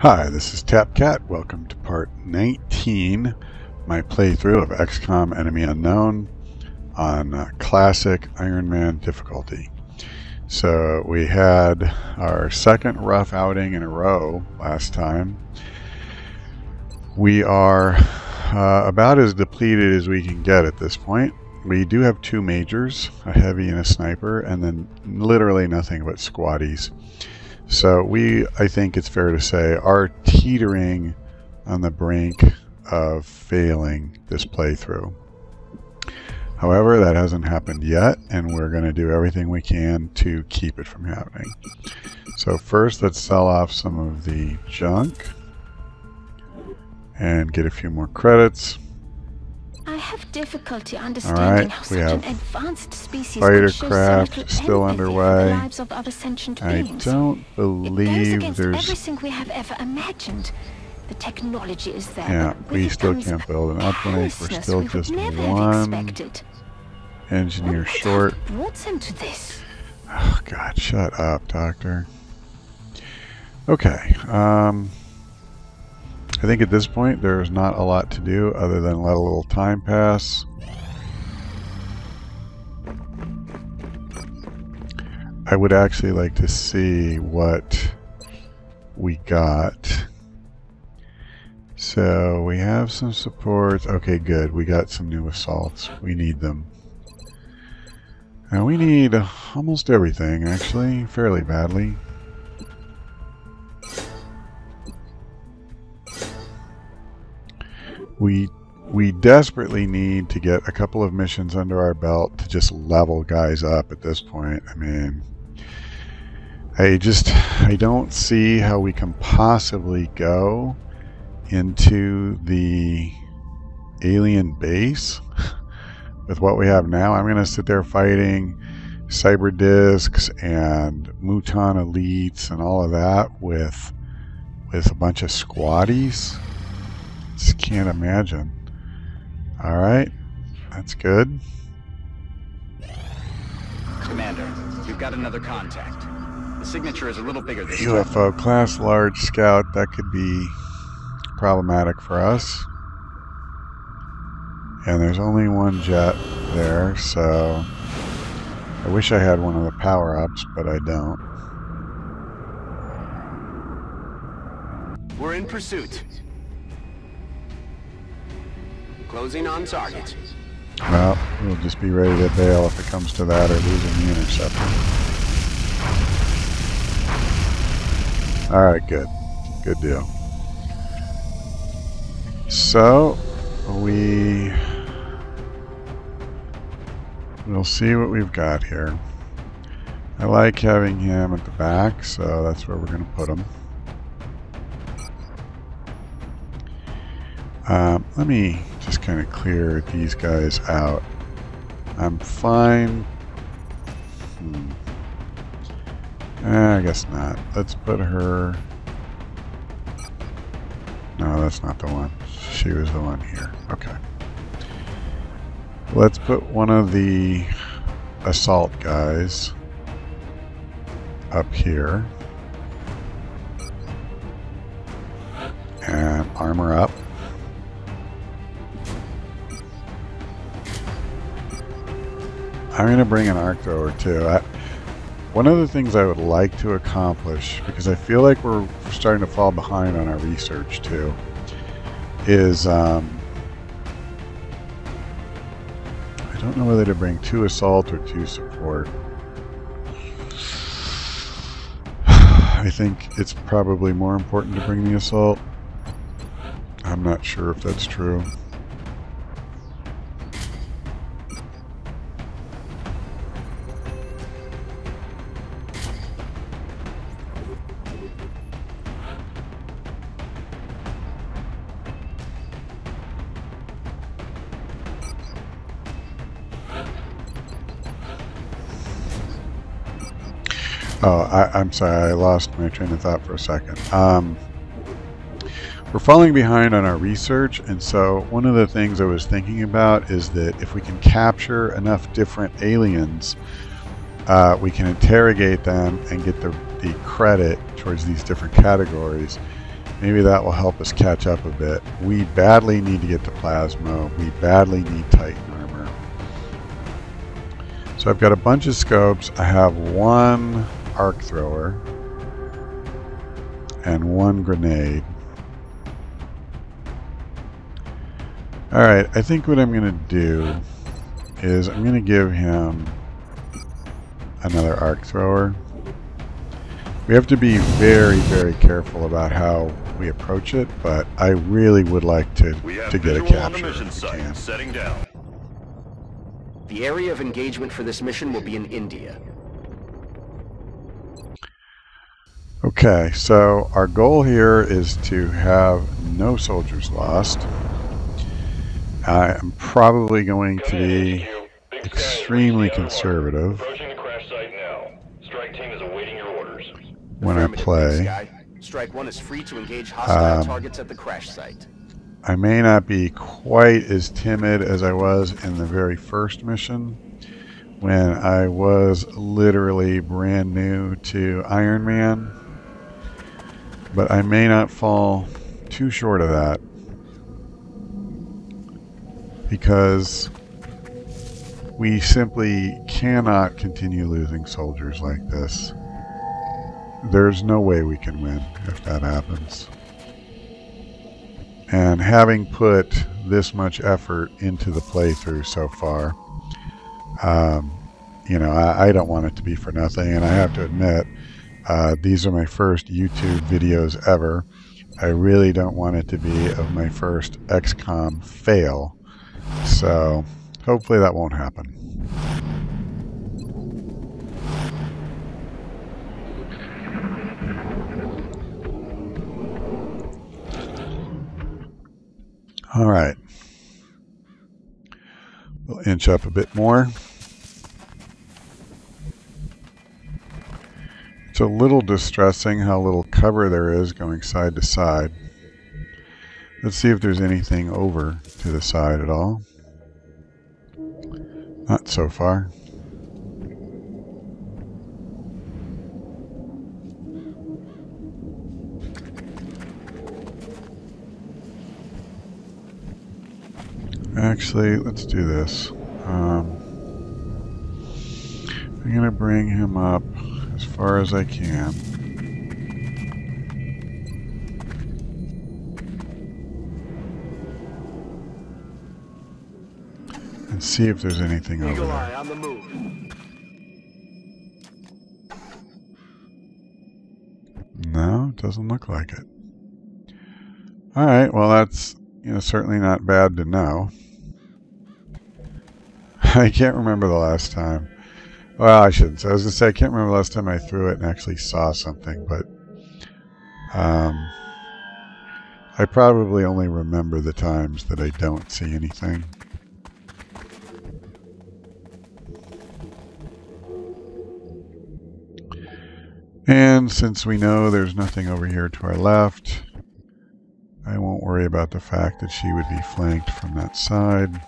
Hi, this is TapCat. Welcome to part 19, my playthrough of XCOM Enemy Unknown on classic Ironman difficulty. So we had our second rough outing in a row last time. We are about as depleted as we can get at this point. We do have two majors, a heavy and a sniper, and then literally nothing but squaddies. So I think it's fair to say, are teetering on the brink of failing this playthrough. However, that hasn't happened yet, and we're going to do everything we can to keep it from happening. So first, let's sell off some of the junk and get a few more credits. I have difficulty understanding how such an advanced species fighter could show craft still underway. the lives of other sentient I beings. don't believe it goes against there's everything we have ever imagined. The technology is there. yeah, but we it still comes can't build an uplink. We're still we would just never have one expected. engineer What could short. have brought them to this? Oh God, shut up, Doctor. Okay, I think at this point there's not a lot to do other than let a little time pass. I would actually like to see what we got. So we have some supports. Okay, good. We got some new assaults. We need them. And we need almost everything, actually, fairly badly. We desperately need to get a couple of missions under our belt to just level guys up at this point. I mean, I don't see how we can possibly go into the alien base with what we have now. I'm going to sit there fighting cyber discs and muton elites and all of that with a bunch of squaddies. Just can't imagine. Alright, that's good. Commander, we've got another contact. The signature is a little bigger this UFO time. class large scout, that could be problematic for us. And there's only one jet there, so I wish I had one of the power-ups, but I don't. We're in pursuit. Closing on target. Well, we'll just be ready to bail if it comes to that, or losing the interceptor. Alright, good. Good deal. So, we'll see what we've got here. I like having him at the back, so that's where we're going to put him. Let me just kind of clear these guys out. I'm fine. I guess not. Let's put her... No, that's not the one. She was the one here. Okay. Let's put one of the assault guys up here. And armor up. I'm going to bring an arc thrower too. One of the things I would like to accomplish, because I feel like we're starting to fall behind on our research too, is I don't know whether to bring 2 assault or 2 support. I think it's probably more important to bring the assault. I'm not sure if that's true. Oh, I'm sorry, I lost my train of thought for a second. We're falling behind on our research, and so one of the things I was thinking about is that if we can capture enough different aliens, we can interrogate them and get the credit towards these different categories. Maybe that will help us catch up a bit. We badly need to get to Plasma. We badly need Titan armor. So I've got a bunch of scopes. I have one arc thrower and one grenade. Alright, I think what I'm going to do is I'm going to give him another arc thrower. We have to be very, very careful about how we approach it, but I really would like to get a capture if we can. Setting down. The area of engagement for this mission will be in India. Okay, so our goal here is to have no soldiers lost. I am probably going to be extremely conservative when I play. Strike 1 is free to engage hostile targets at the crash site. I may not be quite as timid as I was in the very first mission when I was literally brand new to Ironman, but I may not fall too short of that because we simply cannot continue losing soldiers like this. There's no way we can win if that happens. And having put this much effort into the playthrough so far, you know, I don't want it to be for nothing. And I have to admit, these are my first YouTube videos ever. I really don't want it to be of my first XCOM fail. So hopefully that won't happen. All right, we'll inch up a bit more. It's a little distressing how little cover there is going side to side. Let's see if there's anything over to the side at all. Not so far. Actually, let's do this. I'm going to bring him up as far as I can. And see if there's anything over Eagle there. Eye on the move. No, it doesn't look like it. Alright, well that's, you know, certainly not bad to know. I can't remember the last time. Well, I shouldn't say. I was going to say I can't remember the last time I threw it and actually saw something, but I probably only remember the times that I don't see anything. And since we know there's nothing over here to our left, I won't worry about the fact that she would be flanked from that side.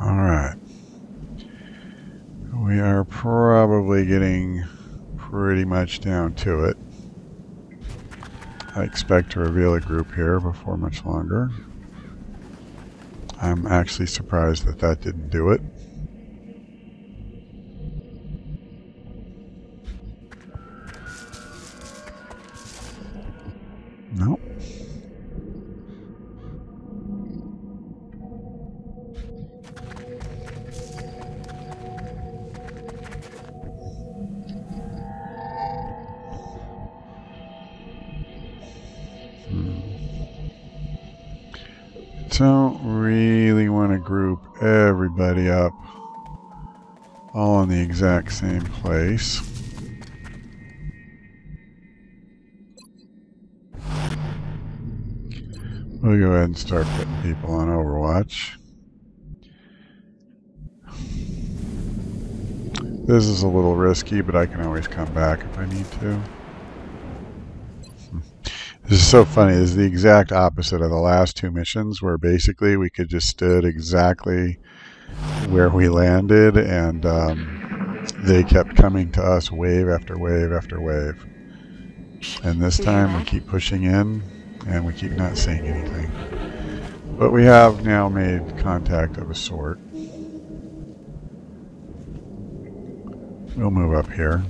Alright. We are probably getting pretty much down to it. I expect to reveal a group here before much longer. I'm actually surprised that that didn't do it. Nope. Don't really want to group everybody up all in the exact same place. We'll go ahead and start putting people on Overwatch. This is a little risky, but I can always come back if I need to. This is so funny. This is the exact opposite of the last two missions, where basically we could just stood exactly where we landed, and they kept coming to us wave after wave after wave. And this time we keep pushing in, and we keep not seeing anything. But we have now made contact of a sort. We'll move up here.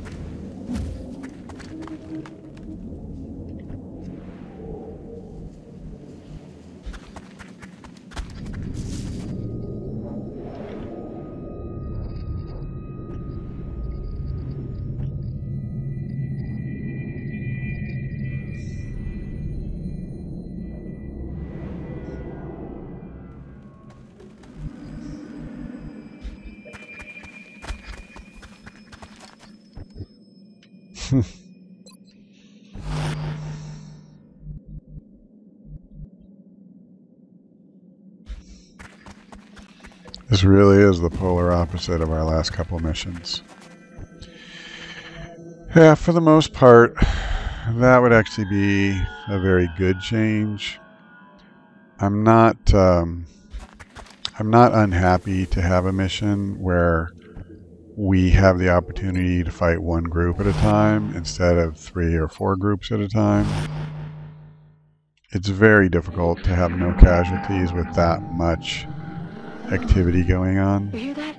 This really is the polar opposite of our last couple missions. Yeah, for the most part, that would actually be a very good change. I'm not unhappy to have a mission where we have the opportunity to fight one group at a time instead of 3 or 4 groups at a time. It's very difficult to have no casualties with that much activity going on. You hear that?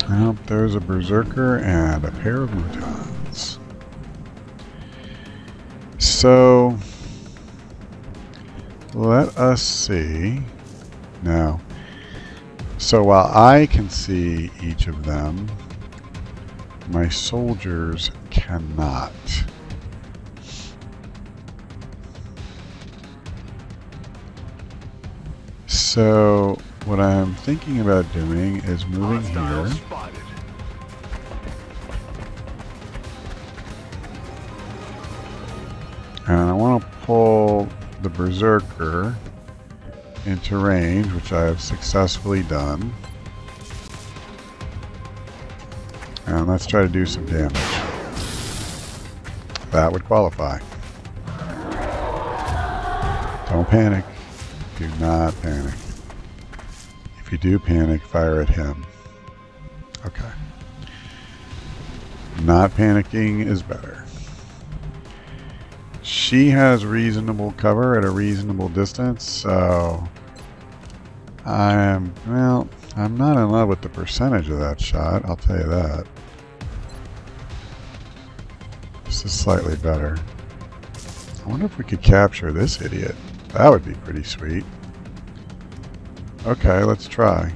Well, there's a berserker and a pair of mutons. So let us see. Now, so while I can see each of them, my soldiers cannot. So what I'm thinking about doing is moving here. And I want to pull the berserker into range, which I have successfully done. And let's try to do some damage. That would qualify. Don't panic. Do not panic. If you do panic, fire at him. Okay. Not panicking is better. She has reasonable cover at a reasonable distance, so I'm not in love with the percentage of that shot, I'll tell you that. This is slightly better. I wonder if we could capture this idiot. That would be pretty sweet. Okay, let's try.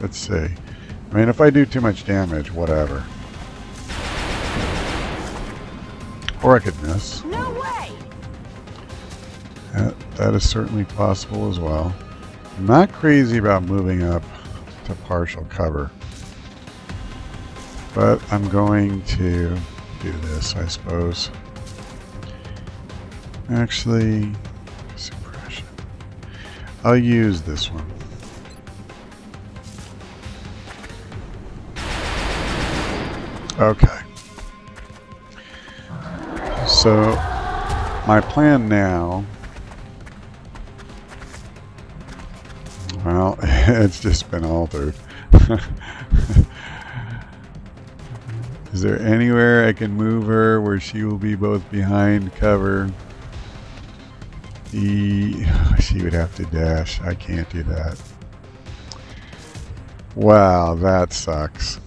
Let's see. I mean, if I do too much damage, whatever. Or I could miss. No way! That is certainly possible as well. I'm not crazy about moving up to partial cover. But I'm going to do this, I suppose. Actually, suppression. I'll use this one. Okay. So, my plan now, well, it's just been altered. Is there anywhere I can move her where she will be both behind cover? She would have to dash. I can't do that. Wow, that sucks.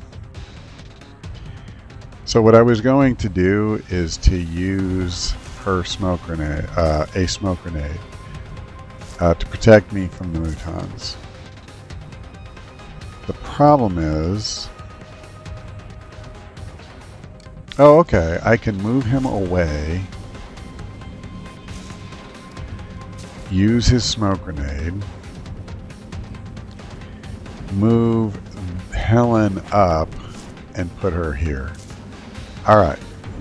So what I was going to do is to use her smoke grenade, a smoke grenade, to protect me from the mutons. The problem is, oh, okay, I can move him away, use his smoke grenade, move Helen up, and put her here. Alright,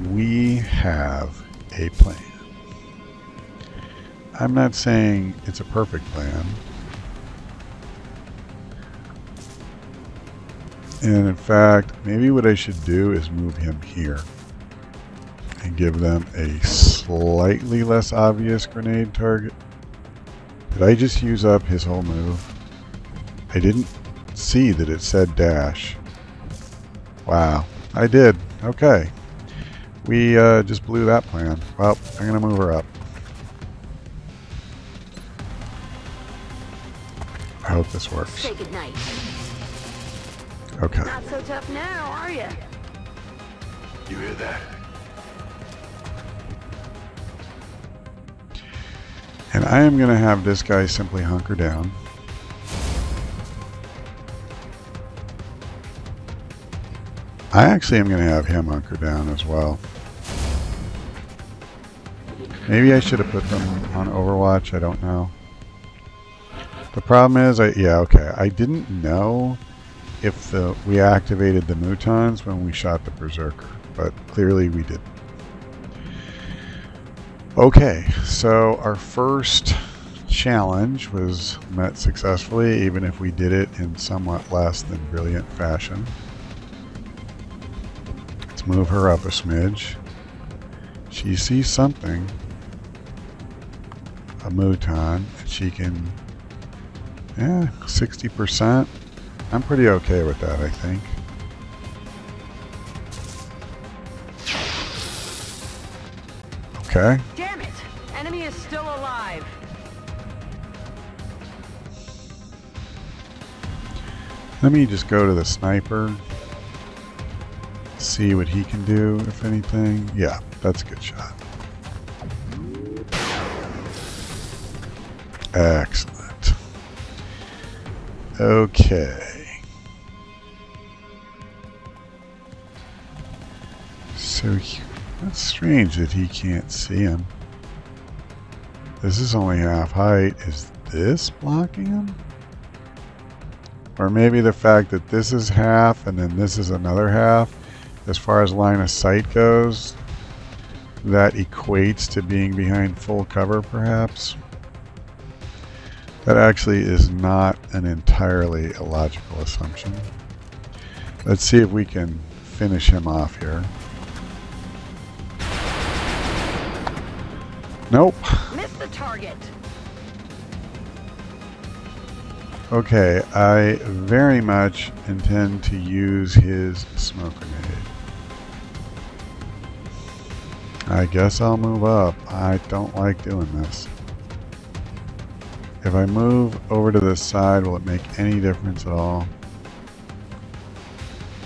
we have a plan. I'm not saying it's a perfect plan. And in fact, maybe what I should do is move him here and give them a slightly less obvious grenade target. Did I just use up his whole move? I didn't see that it said dash. Wow, I did. Okay. We just blew that plan. Well, I'm going to move her up. I hope this works. Say goodnight. Okay. Not so tough now, are you? You hear that? And I am going to have this guy simply hunker down. I actually am going to have him hunker down as well. Maybe I should have put them on Overwatch. I don't know. The problem is, I didn't know if we activated the Mutons when we shot the Berserker, but clearly we didn't. Okay, so our first challenge was met successfully, even if we did it in somewhat less than brilliant fashion. Let's move her up a smidge. She sees something, a Muton, and she can, 60%. I'm pretty okay with that, I think. Okay. Damn it! Enemy is still alive. Let me just go to the sniper. See what he can do, if anything. Yeah, that's a good shot. Excellent. Okay. So that's strange that he can't see him. This is only half height. Is this blocking him? Or maybe the fact that this is half and then this is another half, as far as line of sight goes, that equates to being behind full cover, perhaps. That actually is not an entirely illogical assumption. Let's see if we can finish him off here. Nope. Missed the target. Okay, I very much intend to use his smoke grenade. I guess I'll move up. I don't like doing this. If I move over to this side, will it make any difference at all?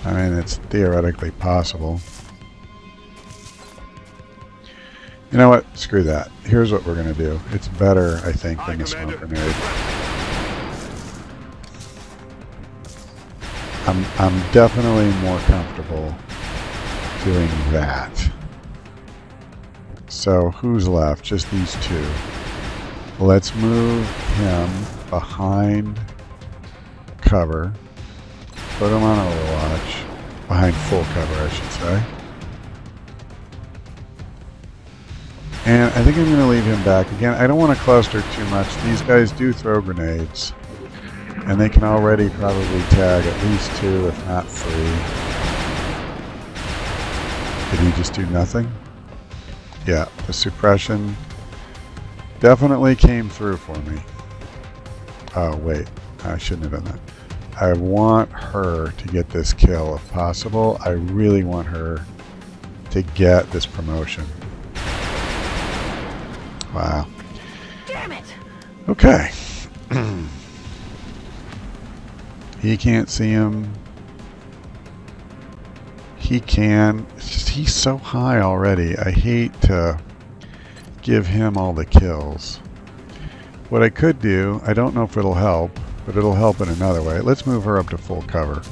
I mean, it's theoretically possible. You know what? Screw that. Here's what we're going to do. It's better, I think, than the smoke grenade. I'm definitely more comfortable doing that. So who's left? Just these two. Let's move him behind cover. Put him on Overwatch. Behind full cover, I should say. And I think I'm going to leave him back. Again, I don't want to cluster too much. These guys do throw grenades. And they can already probably tag at least 2, if not 3. Did he just do nothing? Yeah, the suppression definitely came through for me. Oh, wait. I shouldn't have done that. I want her to get this kill if possible. I really want her to get this promotion. Wow. Damn it! Okay. He can't see him. He can. It's just he's so high already. I hate to give him all the kills. What I could do, I don't know if it'll help, but it'll help in another way. Let's move her up to full cover.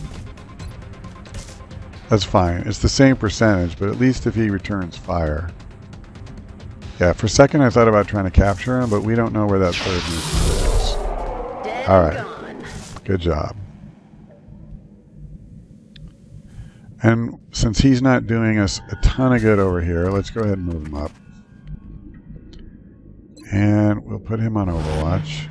That's fine. It's the same percentage, but at least if he returns fire. Yeah, for a second I thought about trying to capture him, but we don't know where that third move is. Alright. Good job. And since he's not doing us a ton of good over here, let's go ahead and move him up. And we'll put him on Overwatch.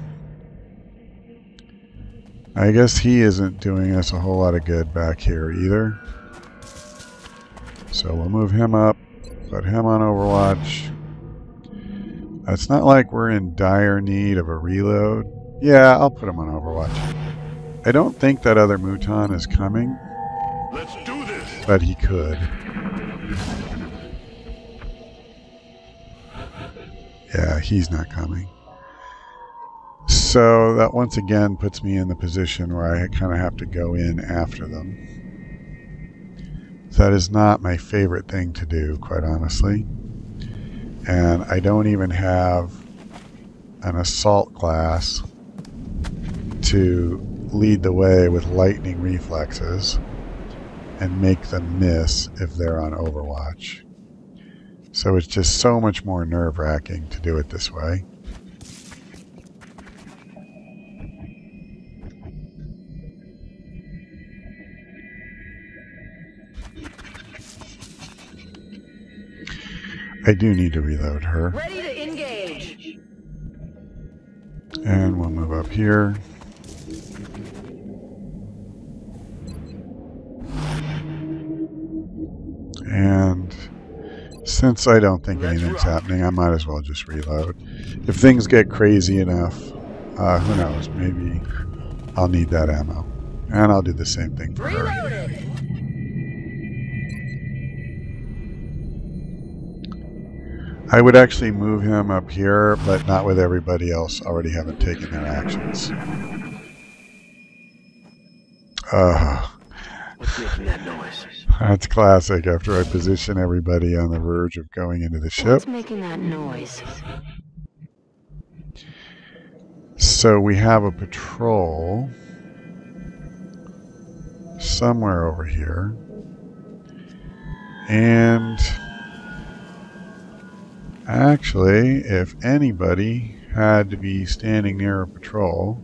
I guess he isn't doing us a whole lot of good back here either. So we'll move him up, put him on Overwatch. It's not like we're in dire need of a reload. Yeah, I'll put him on Overwatch. I don't think that other Mouton is coming. Let's do this. But he could. Yeah, he's not coming. So that once again puts me in the position where I kind of have to go in after them. That is not my favorite thing to do, quite honestly. And I don't even have an assault class to lead the way with lightning reflexes and make them miss if they're on Overwatch. So it's just so much more nerve-wracking to do it this way. I do need to reload her. Ready to engage. And we'll move up here. And since I don't think anything's happening, I might as well just reload. If things get crazy enough, who knows, maybe I'll need that ammo. And I'll do the same thing for her. Reloaded. I would actually move him up here, but not with everybody else already having taken their actions. What's making that noise? That's classic after I position everybody on the verge of going into the ship. What's making that noise? So we have a patrol somewhere over here. And actually, if anybody had to be standing near a patrol,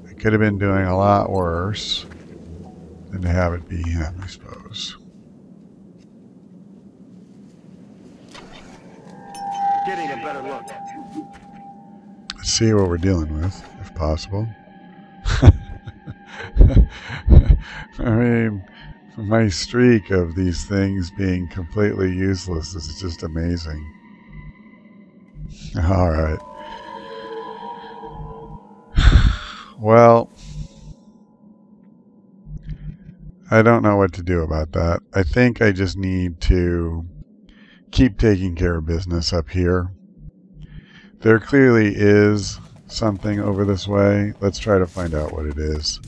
it could have been doing a lot worse than to have it be him, I suppose. Getting a better look. Let's see what we're dealing with, if possible. I mean, my streak of these things being completely useless is just amazing. Alright. Well, I don't know what to do about that. I think I just need to keep taking care of business up here. There clearly is something over this way. Let's try to find out what it is.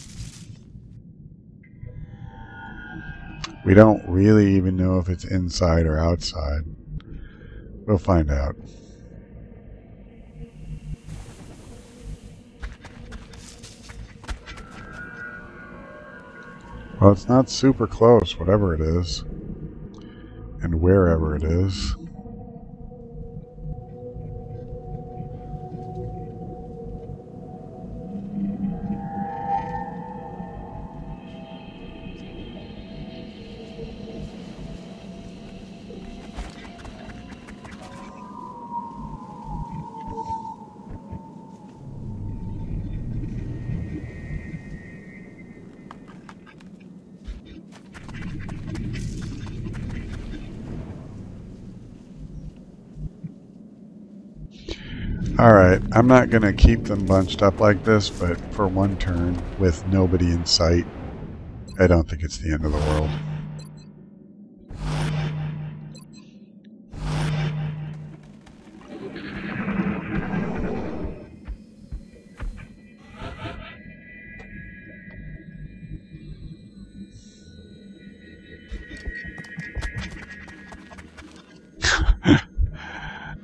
We don't really even know if it's inside or outside. We'll find out. Well, it's not super close, whatever it is, and wherever it is. Alright, I'm not going to keep them bunched up like this, but for one turn, with nobody in sight, I don't think it's the end of the world.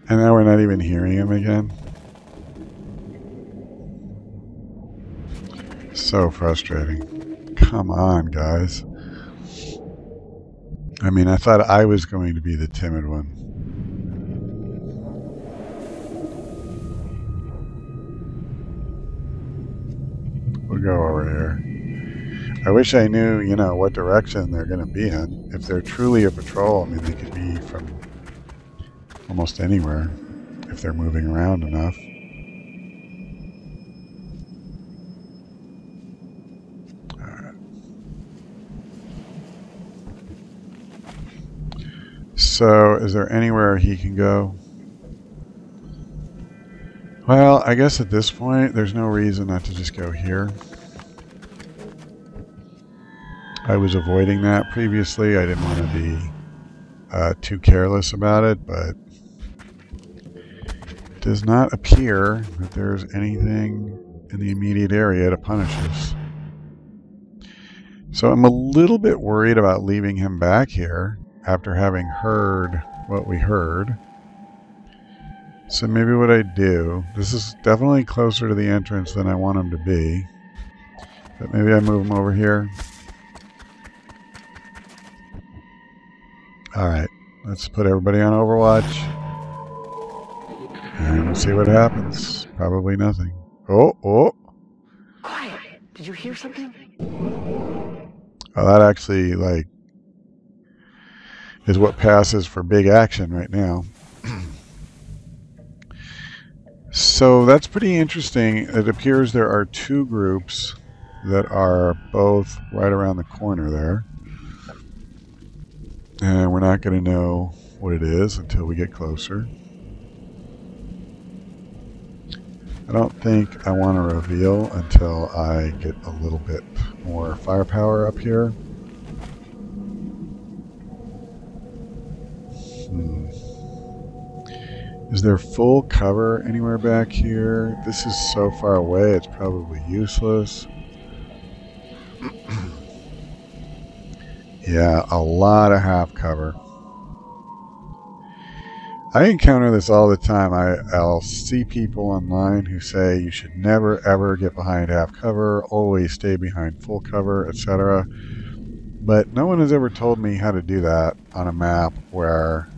And now we're not even hearing him again. So frustrating. Come on, guys. I mean, I thought I was going to be the timid one. We'll go over here. I wish I knew, you know, what direction they're going to be in. If they're truly a patrol, I mean, they could be from almost anywhere if they're moving around enough. Alright. So, is there anywhere he can go? Well, I guess at this point, there's no reason not to just go here. I was avoiding that previously. I didn't want to be too careless about it, but it does not appear that there's anything in the immediate area to punish us. So I'm a little bit worried about leaving him back here after having heard what we heard. So maybe what I do, this is definitely closer to the entrance than I want him to be, but maybe I move him over here. Alright, let's put everybody on Overwatch. And we'll see what happens. Probably nothing. Oh, oh! Quiet! Did you hear something? Oh, that actually, like, is what passes for big action right now. So that's pretty interesting. It appears there are two groups that are both right around the corner there. And we're not going to know what it is until we get closer. I don't think I want to reveal until I get a little bit more firepower up here. Is there full cover anywhere back here? This is so far away, it's probably useless. Yeah, a lot of half cover. I encounter this all the time. I'll see people online who say you should never ever get behind half cover, always stay behind full cover, etc. But no one has ever told me how to do that on a map where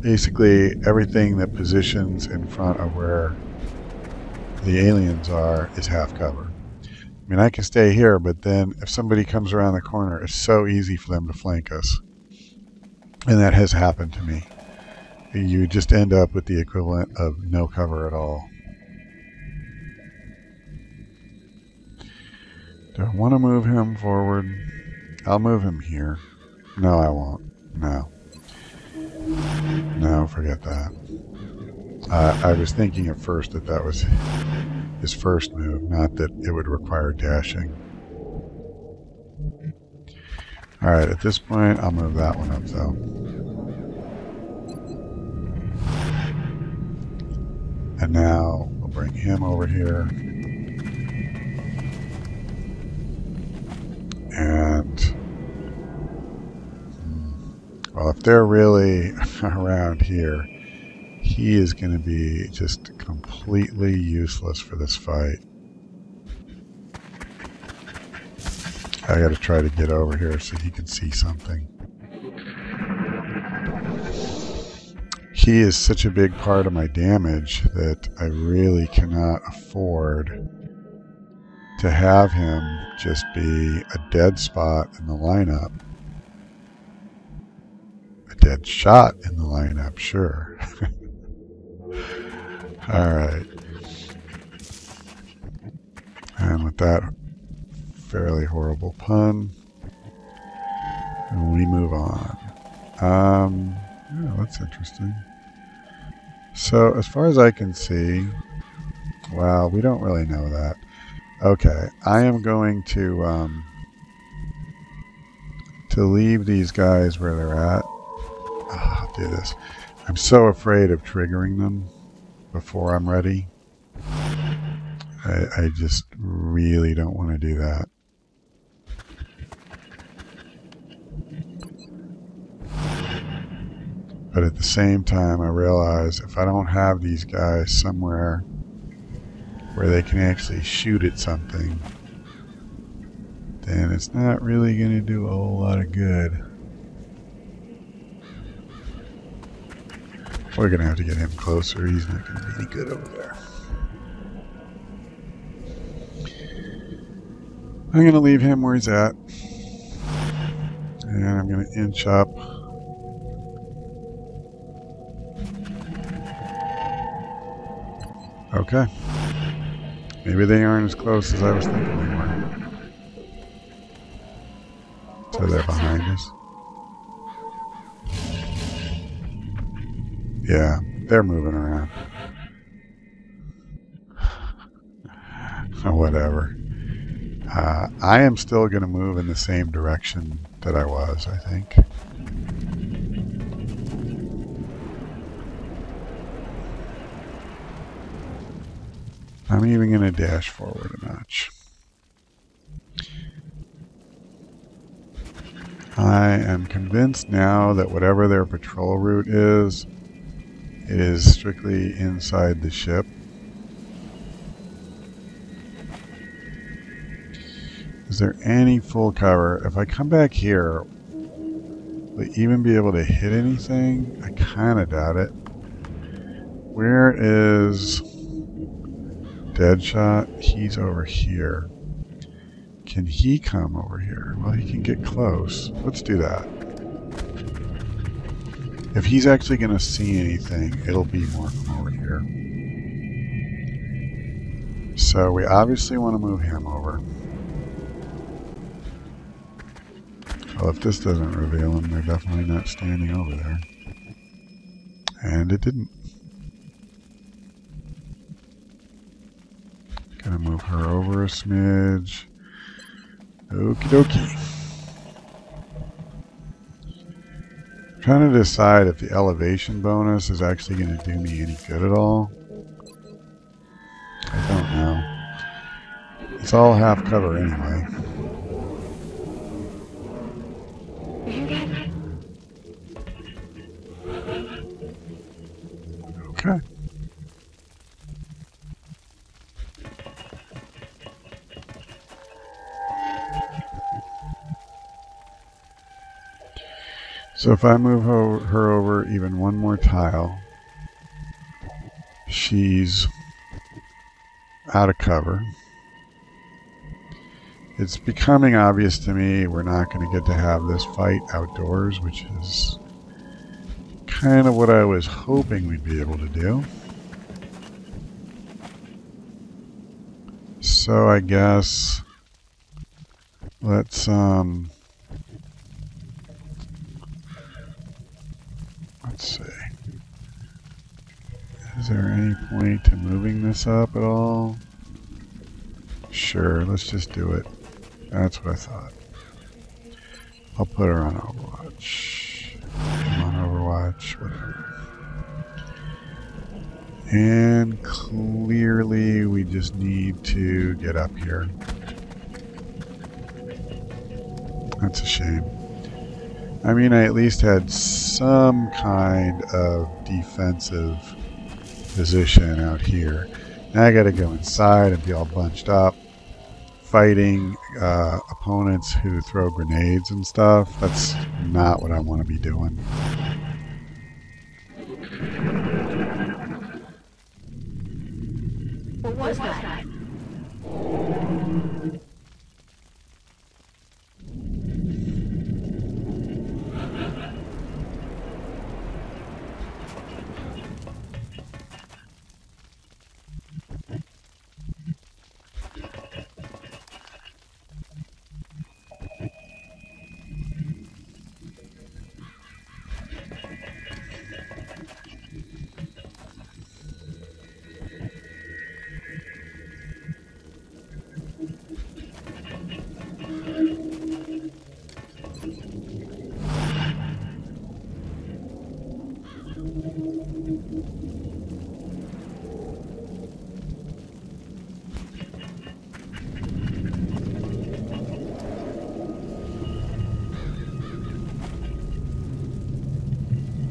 basically everything that positions in front of where the aliens are is half cover. I mean, I can stay here, but then if somebody comes around the corner, it's so easy for them to flank us. And that has happened to me. You just end up with the equivalent of no cover at all. Do I want to move him forward? I'll move him here. No, I won't. No. No, forget that. I was thinking at first that that was his first move, not that it would require dashing. Alright, at this point, I'll move that one up, though. And now, we'll bring him over here. And well, if they're really around here, he is going to be just completely useless for this fight. I got to try to get over here so he can see something. He is such a big part of my damage that I really cannot afford to have him just be a dead spot in the lineup. A dead shot in the lineup, sure. Alright. And with that fairly horrible pun, we move on. Yeah, that's interesting. So, as far as I can see, wow, we don't really know that. Okay, I am going to leave these guys where they're at. Oh, I'll do this. I'm so afraid of triggering them before I'm ready. I just really don't want to do that. But at the same time, I realize if I don't have these guys somewhere where they can actually shoot at something, then it's not really going to do a whole lot of good. We're going to have to get him closer. He's not going to be any good over there. I'm going to leave him where he's at. And I'm going to inch up. Okay. Maybe they aren't as close as I was thinking they were. So they're behind us. Yeah, they're moving around. Whatever. I am still going to move in the same direction that I was, I think. I'm even going to dash forward a notch. I am convinced now that whatever their patrol route is, it is strictly inside the ship. Is there any full cover? If I come back here, will I even be able to hit anything? I kind of doubt it. Where is Deadshot? He's over here. Can he come over here? Well, he can get close. Let's do that. If he's actually going to see anything, it'll be more from over here. So we obviously want to move him over. Well, if this doesn't reveal them, they're definitely not standing over there. And it didn't. Gonna move her over a smidge. Okie dokie. I'm trying to decide if the elevation bonus is actually going to do me any good at all. I don't know. It's all half cover anyway. Okay. So if I move her over even one more tile, she's out of cover. It's becoming obvious to me we're not going to get to have this fight outdoors, which is kind of what I was hoping we'd be able to do. So I guess let's see. Is there any point to moving this up at all? Sure, let's just do it. That's what I thought. I'll put her on Overwatch. I'm on Overwatch, whatever. And clearly we just need to get up here. That's a shame. I mean, I at least had some kind of defensive position out here. Now I gotta go inside and be all bunched up, fighting opponents who throw grenades and stuff. That's not what I want to be doing. What was that?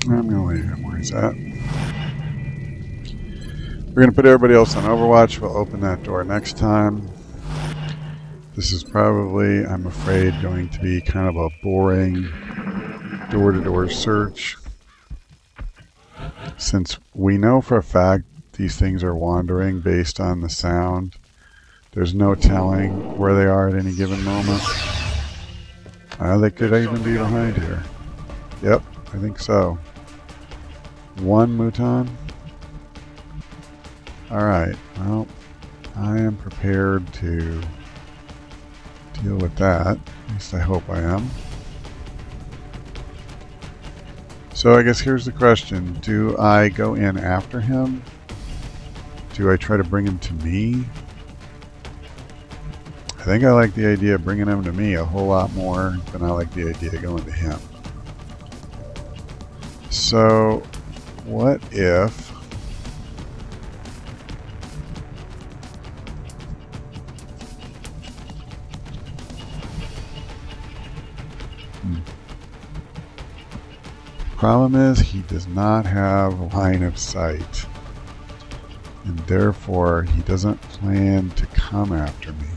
I'm going to leave him where he's at. We're going to put everybody else on Overwatch. We'll open that door next time. This is probably, I'm afraid, going to be kind of a boring door-to-door search. Since we know for a fact these things are wandering based on the sound There's no telling where they are at any given moment. They could even be behind here. Yep, I think so. One Mouton. Alright, well, I am prepared to deal with that. At least I hope I am. So I guess here's the question. Do I go in after him? Do I try to bring him to me? I think I like the idea of bringing him to me a whole lot more than I like the idea of going to him. So, what if... Problem is, he does not have line of sight, and therefore he doesn't plan to come after me.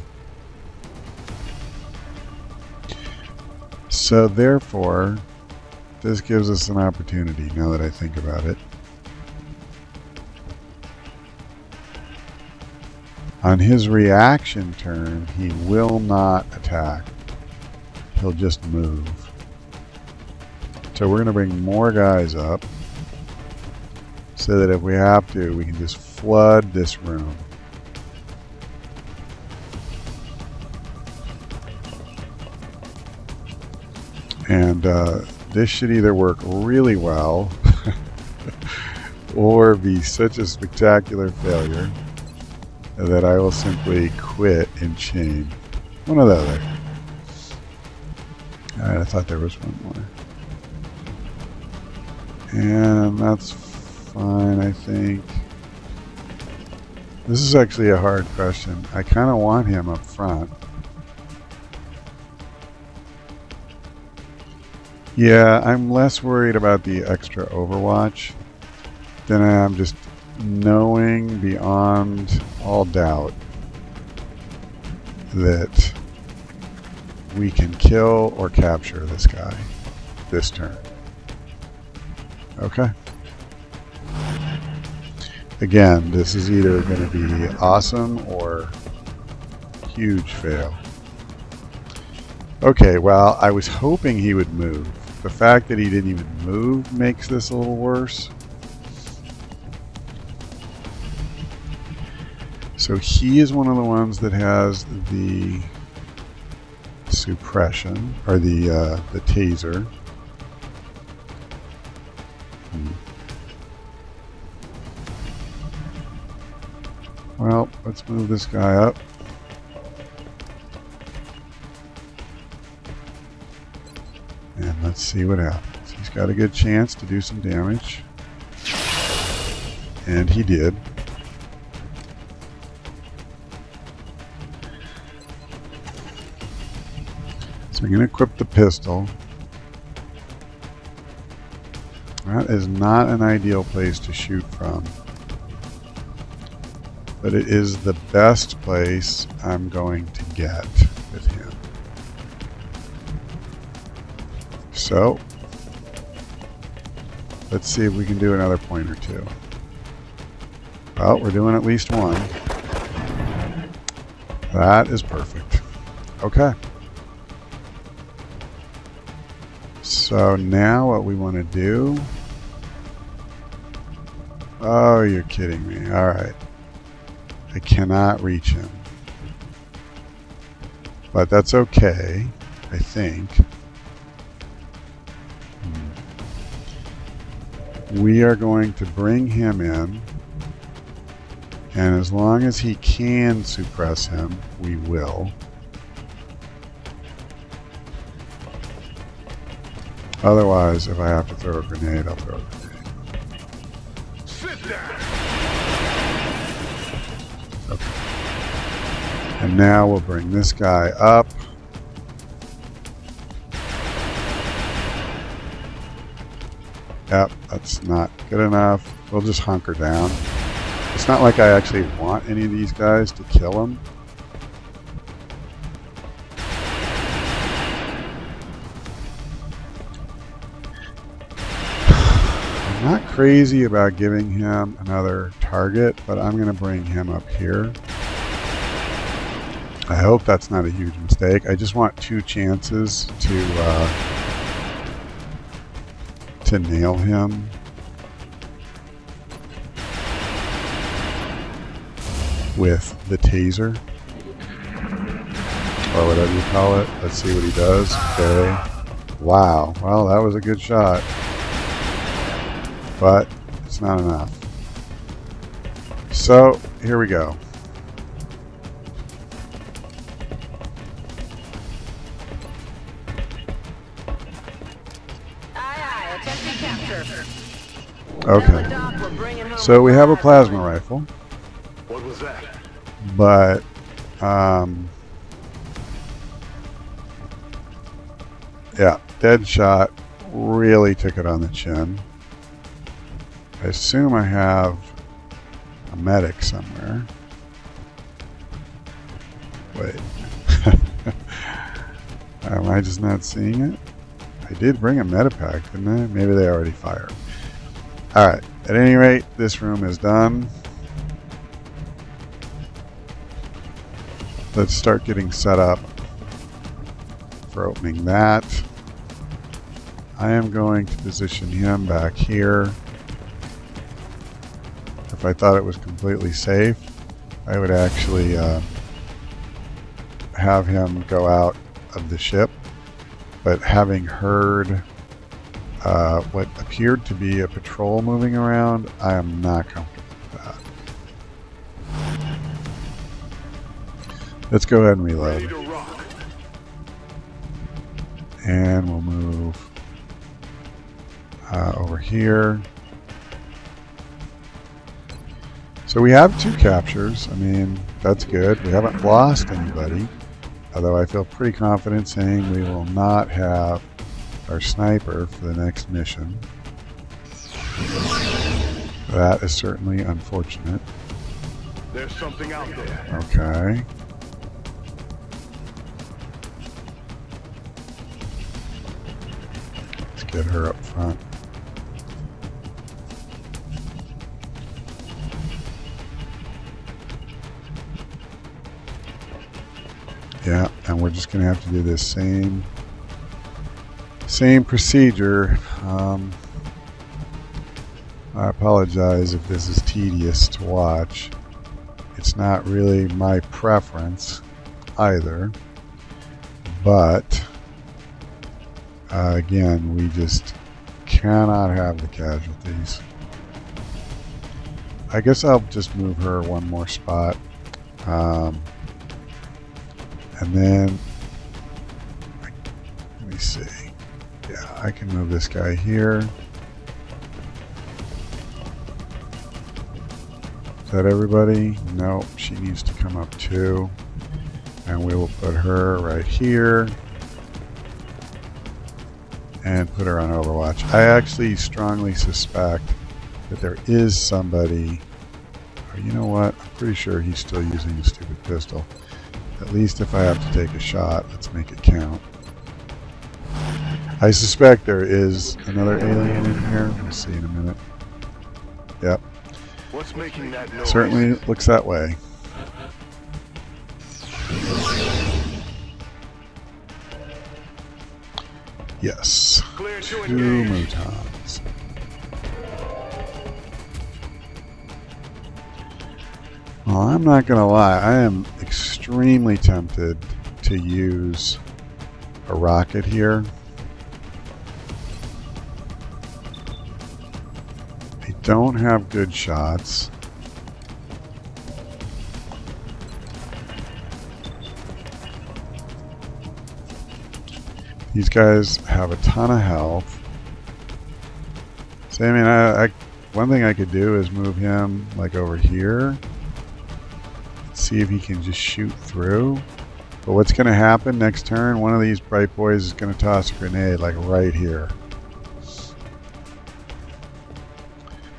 So therefore, this gives us an opportunity, now that I think about it. On his reaction turn, he will not attack. He'll just move. So we're going to bring more guys up so that if we have to, we can just flood this room. And this should either work really well or be such a spectacular failure that I will simply quit and chain. One or the other. Alright, I thought there was one more. And that's fine, I think. This is actually a hard question. I kind of want him up front. Yeah, I'm less worried about the extra overwatch than I am just knowing beyond all doubt that we can kill or capture this guy this turn. Okay. Again, this is either going to be awesome or huge fail. Okay, well, I was hoping he would move. The fact that he didn't even move makes this a little worse. So he is one of the ones that has the suppression, or the taser. Well, let's move this guy up. And let's see what happens. He's got a good chance to do some damage. And he did. So I'm going to equip the pistol. That is not an ideal place to shoot from. But it is the best place I'm going to get with him. So, let's see if we can do another point or two. Well, we're doing at least one. That is perfect. Okay. So now what we want to do... Oh, you're kidding me. Alright. I cannot reach him. But that's okay, I think. We are going to bring him in, and as long as he can suppress him, we will. Otherwise, if I have to throw a grenade, I'll throw a grenade. Sit down. Okay. And now we'll bring this guy up. Yep, that's not good enough. We'll just hunker down. It's not like I actually want any of these guys to kill him. I'm not crazy about giving him another target, but I'm going to bring him up here. I hope that's not a huge mistake. I just want 2 chances to nail him. With the taser. Or whatever you call it. Let's see what he does. Okay. Wow. Well, that was a good shot. But it's not enough. So, here we go. Okay. So we have a plasma rifle. What was that? But, yeah, Deadshot really took it on the chin. I assume I have a medic somewhere. Wait. Am I just not seeing it? I did bring a medipack, didn't I? Maybe they already fired. Alright, at any rate, this room is done. Let's start getting set up for opening that. I am going to position him back here. If I thought it was completely safe, I would actually have him go out of the ship. But having heard what appeared to be a patrol moving around, I am not comfortable with that. Let's go ahead and reload. And we'll move over here. So we have 2 captures. I mean, that's good. We haven't lost anybody. Although I feel pretty confident saying we will not have our sniper for the next mission. That is certainly unfortunate. There's something out there. Okay. Let's get her up front. Yeah, and we're just going to have to do this same procedure. I apologize if this is tedious to watch. It's not really my preference either, but again, we just cannot have the casualties. I guess I'll just move her one more spot. And then, let me see. Yeah, I can move this guy here. Is that everybody? Nope, she needs to come up too. And we will put her right here. And put her on Overwatch. I actually strongly suspect that there is somebody, or you know what? I'm pretty sure he's still using the stupid pistol. At least if I have to take a shot, let's make it count. I suspect there is another alien in here. We'll see in a minute. Yep. What's making that noise? Certainly looks that way. Yes. 2 mutons. Well, I'm not going to lie. I am extremely tempted to use a rocket here. I don't have good shots. These guys have a ton of health. So, I mean, one thing I could do is move him like over here. See if he can just shoot through. But what's going to happen next turn, one of these bright boys is going to toss a grenade like right here.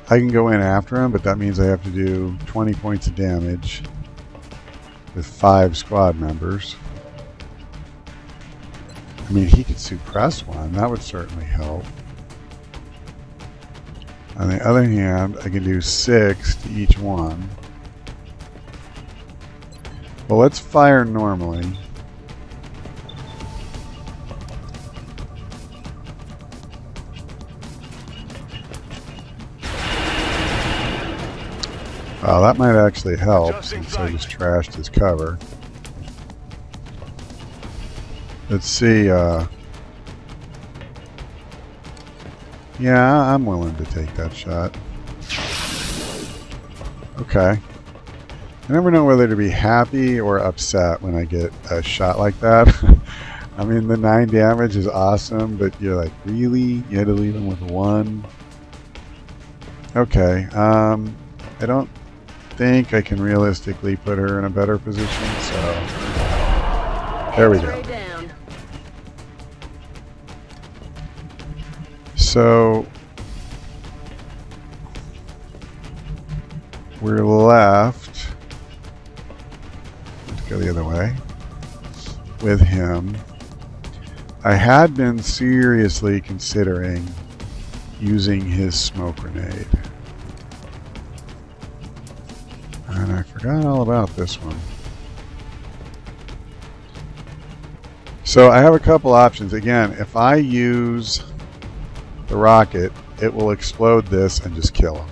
I can go in after him, but that means I have to do 20 points of damage with 5 squad members. I mean, he could suppress one. That would certainly help. On the other hand, I can do 6 to each one. Well, let's fire normally. That might actually help since I just trashed his cover. Let's see. Yeah, I'm willing to take that shot. Okay. I never know whether to be happy or upset when I get a shot like that. I mean, the 9 damage is awesome, but you're like, really? You had to leave him with 1? Okay. I don't think I can realistically put her in a better position, so there we go. So we're left, let's go the other way, with him. I had been seriously considering using his smoke grenade. And I forgot all about this one. So I have a couple options. Again, if I use the rocket, it will explode this and just kill him.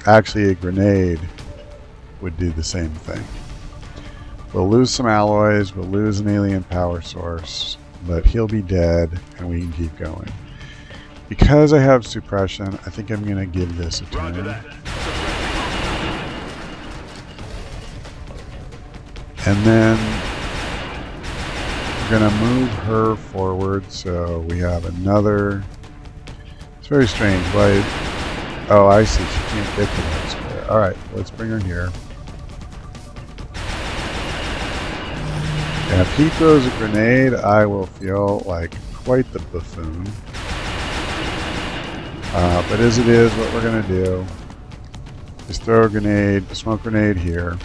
Actually, a grenade would do the same thing. We'll lose some alloys, we'll lose an alien power source, but he'll be dead and we can keep going. Because I have suppression, I think I'm going to give this a turn. And then we're going to move her forward, so we have another. It's very strange. Why? Oh, I see. She can't get to that square. All right, let's bring her here. And if he throws a grenade, I will feel like quite the buffoon. But as it is, what we're going to do is throw a grenade, a smoke grenade here.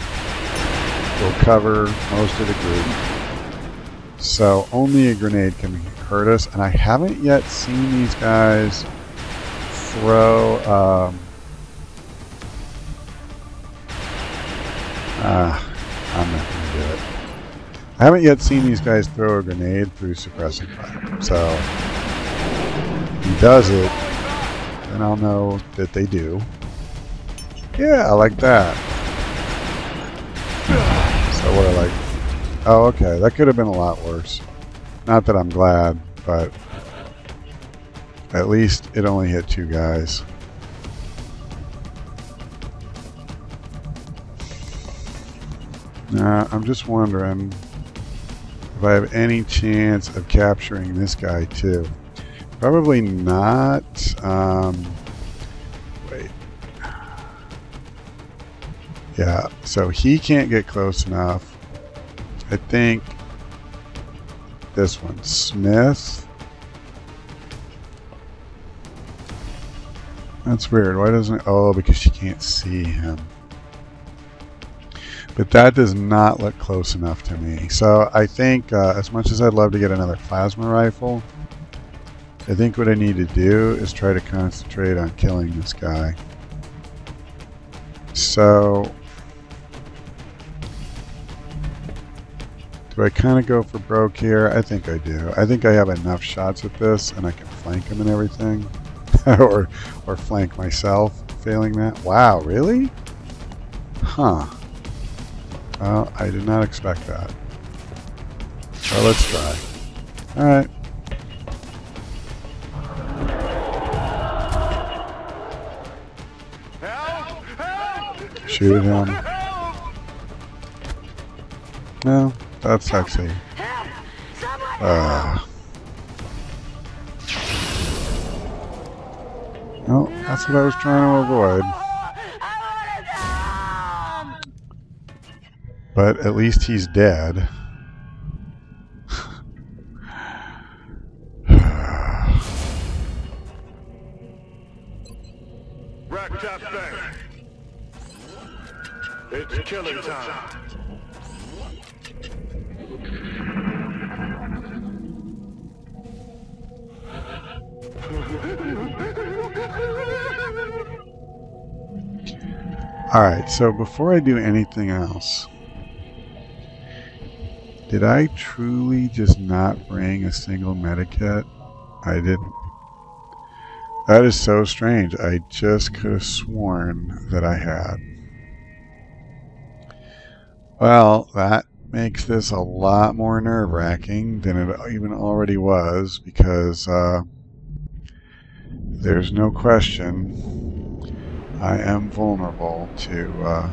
Will cover most of the group. So only a grenade can hurt us, and I haven't yet seen these guys throw I'm not going to do it. I haven't yet seen these guys throw a grenade through suppressing fire. So if he does it, then I'll know that they do. Yeah, I like that. So what I like, oh okay, that could have been a lot worse. Not that I'm glad, but at least it only hit 2 guys. Now, I'm just wondering if I have any chance of capturing this guy too. Probably not. Wait. Yeah, so he can't get close enough. I think this one, Smith. That's weird. Why doesn't it? Oh, because she can't see him. But that does not look close enough to me. So I think, as much as I'd love to get another plasma rifle, I think what I need to do is try to concentrate on killing this guy. So do I kind of go for broke here? I think I do. I think I have enough shots at this, and I can flank him and everything. or flank myself, failing that. Wow, really? Huh. Well, I did not expect that. So let's try. Alright. Shoot him. No, that's actually... No, that's what I was trying to avoid. But at least he's dead. Rack tap back. It's killing time. Alright, so before I do anything else, Did I truly just not bring a single medikit? I didn't. That is so strange. I just could have sworn that I had. Well, that makes this a lot more nerve-wracking than it even already was, because there's no question I am vulnerable to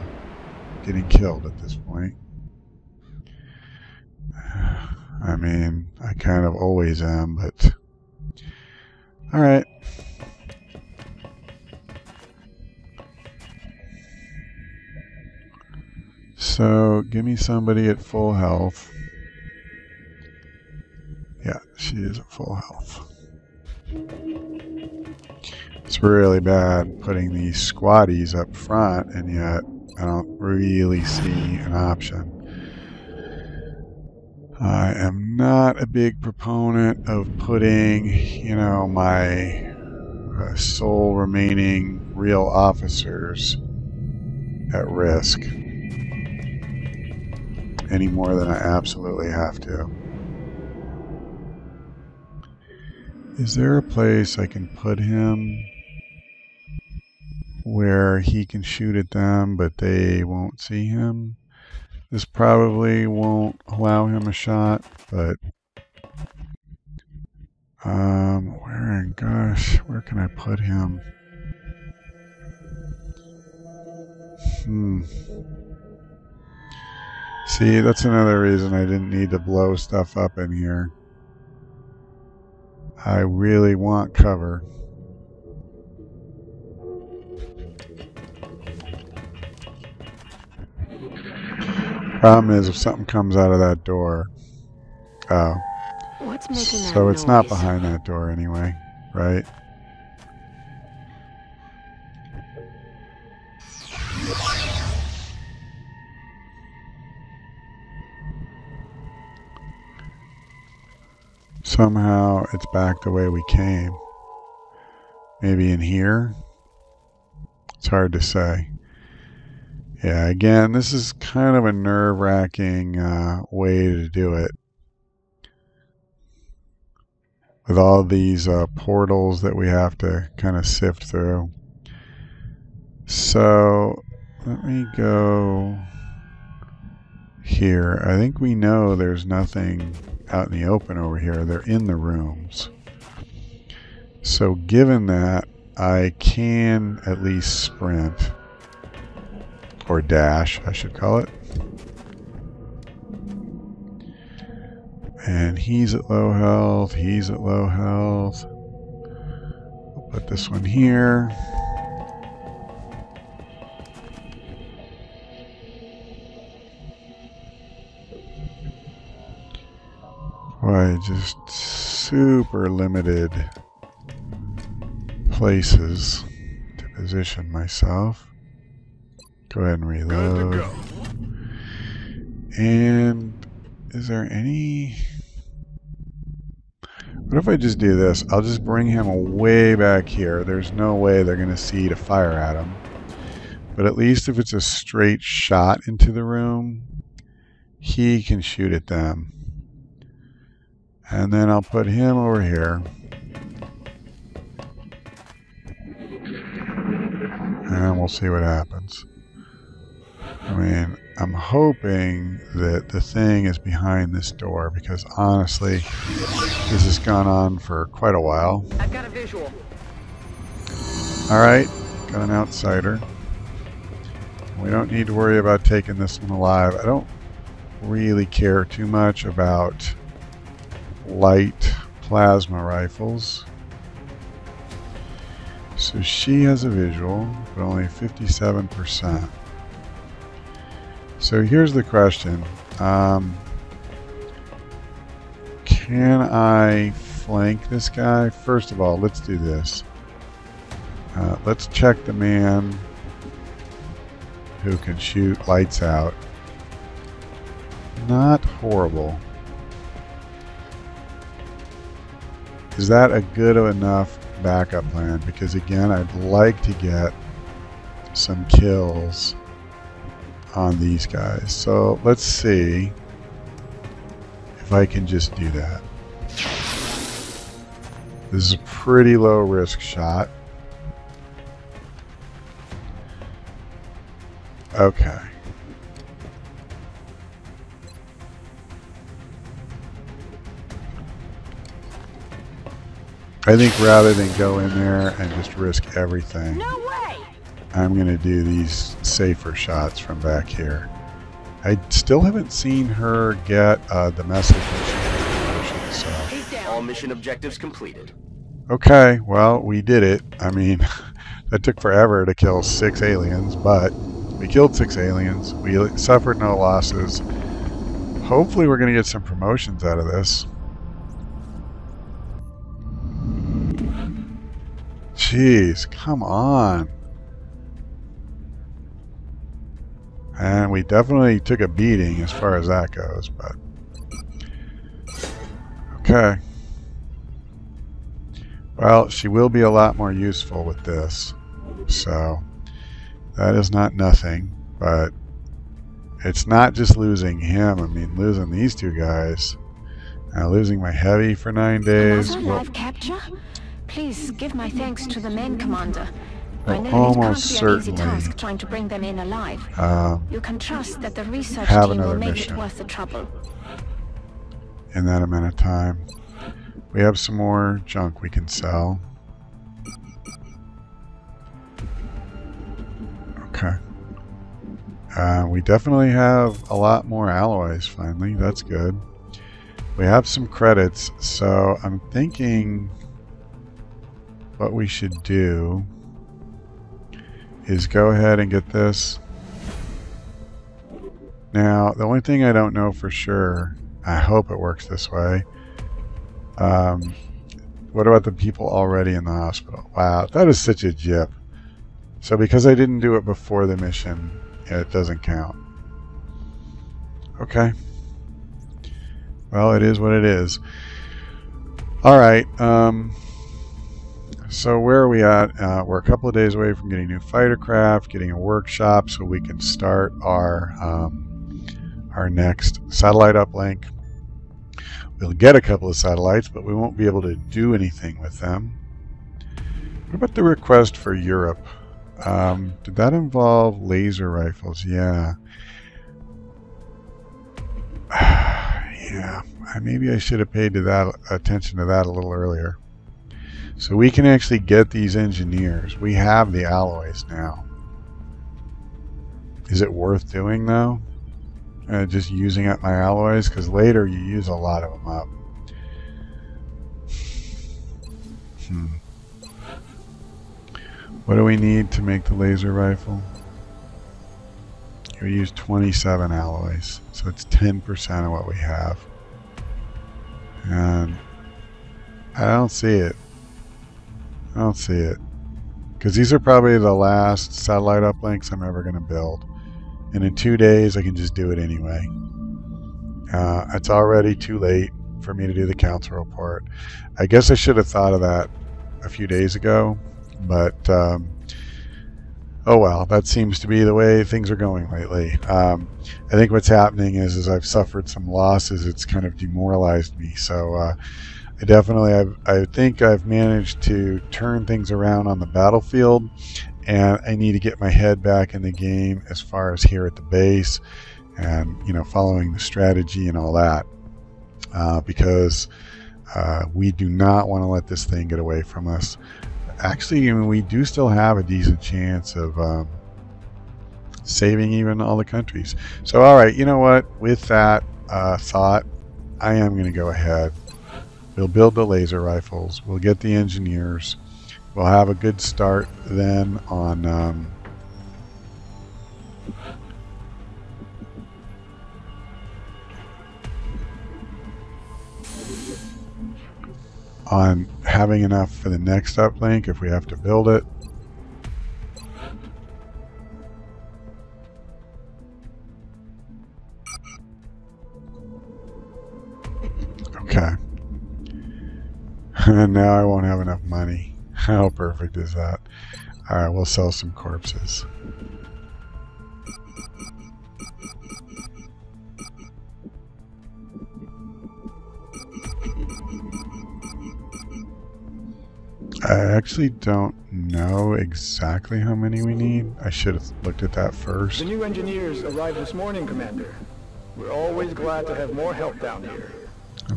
getting killed at this point. I mean, I kind of always am, but alright. So, give me somebody at full health. Yeah, she is at full health. It's really bad putting these squatties up front, and yet I don't really see an option. I am not a big proponent of putting, you know, my sole remaining real officers at risk any more than I absolutely have to. Is there a place I can put him where he can shoot at them but they won't see him? This probably won't allow him a shot, but where can I put him? See, that's another reason I didn't need to blow stuff up in here. I really want cover. Problem is, if something comes out of that door... Oh. What's making that So it's not noise? behind that door anyway, right? Somehow it's back the way we came. Maybe in here? It's hard to say. Yeah, again, this is kind of a nerve-wracking way to do it. With all these portals that we have to kind of sift through. So, let me go here. I think we know there's nothing out in the open over here. They're in the rooms. So given that, I can at least sprint. Or dash, I should call it. And he's at low health, he's at low health. We'll put this one here. Boy, just super limited places to position myself. Go ahead and reload. And is there any... What if I just do this? I'll just bring him way back here. There's no way they're going to see to fire at him. But at least if it's a straight shot into the room, he can shoot at them. And then I'll put him over here. And we'll see what happens. I mean, I'm hoping that the thing is behind this door, because honestly, this has gone on for quite a while. I've got a visual. Alright, got an outsider. We don't need to worry about taking this one alive. I don't really care too much about light plasma rifles. So she has a visual, but only 57%. So here's the question. Can I flank this guy? First of all, let's do this. Let's check the man who can shoot lights out. Not horrible. Is that a good enough backup plan? Because again, I'd like to get some kills on these guys. So let's see. if I can just do that. This is a pretty low risk shot. Okay. I think rather than go in there and just risk everything, No way! I'm going to do these safer shots from back here. I still haven't seen her get the message that she's promotion, so. All mission objectives completed. Okay, well, we did it. I mean, that took forever to kill 6 aliens, but we killed 6 aliens. We suffered no losses. Hopefully we're going to get some promotions out of this. Jeez, come on. And we definitely took a beating as far as that goes, but okay. Well, she will be a lot more useful with this, so that is not nothing, but it's not just losing him. I mean, losing these 2 guys. Losing my heavy for 9 days. Another live capture? Please give my thanks to the main commander. Well, I know almost it can't be an easy certainly task trying to bring them in alive. You can trust that the research have team will another make mission. it worth the trouble. In that amount of time. We have some more junk we can sell. Okay. We definitely have a lot more alloys finally. That's good. We have some credits, so I'm thinking what we should do is go ahead and get this. Now, the only thing I don't know for sure, I hope it works this way. What about the people already in the hospital? Wow, that is such a jip. So because I didn't do it before the mission, it doesn't count. Okay. Well, it is what it is. Alright, so where are we at? We're a couple of days away from getting new fighter craft, getting a workshop so we can start our next satellite uplink. We'll get a couple of satellites, but we won't be able to do anything with them. What about the request for Europe? Did that involve laser rifles? Yeah. Yeah. Maybe I should have paid attention to that a little earlier. So we can actually get these engineers. We have the alloys now. Is it worth doing though? Just using up my alloys? Because later you use a lot of them up. What do we need to make the laser rifle? We use 27 alloys. So it's 10% of what we have. And I don't see it. I don't see it. Because these are probably the last satellite uplinks I'm ever going to build. And in 2 days, I can just do it anyway. It's already too late for me to do the council report. I guess I should have thought of that a few days ago. But, oh well, that seems to be the way things are going lately. I think what's happening is I've suffered some losses. It's kind of demoralized me. So, I think I've managed to turn things around on the battlefield, and I need to get my head back in the game as far as here at the base and, you know, following the strategy and all that, because we do not want to let this thing get away from us. Actually, I mean, we do still have a decent chance of saving even all the countries. So, all right, you know what? With that thought, I am going to go ahead. We'll build the laser rifles. We'll get the engineers. We'll have a good start then on having enough for the next uplink if we have to build it. Okay. And now I won't have enough money. How perfect is that? Alright, we'll sell some corpses. actually don't know exactly how many we need. I should have looked at that first. The new engineers arrived this morning, Commander. We're always glad to have more help down here.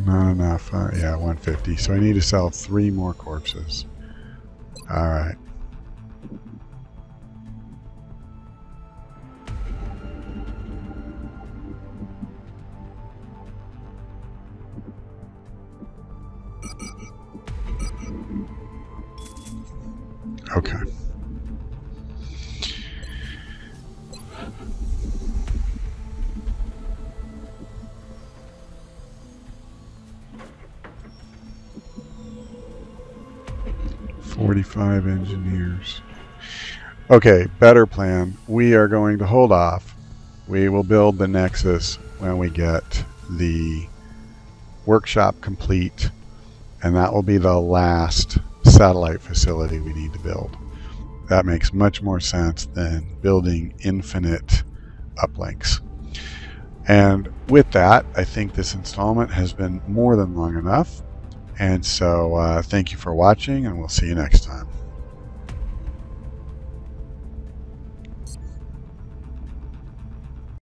Not enough. Yeah, 150. So I need to sell 3 more corpses. All right. Okay. "45 engineers." Okay, better plan. We are going to hold off. We will build the Nexus when we get the workshop complete, and that will be the last satellite facility we need to build. That makes much more sense than building infinite uplinks. And with that, I think this installment has been more than long enough. And so thank you for watching, and we'll see you next time.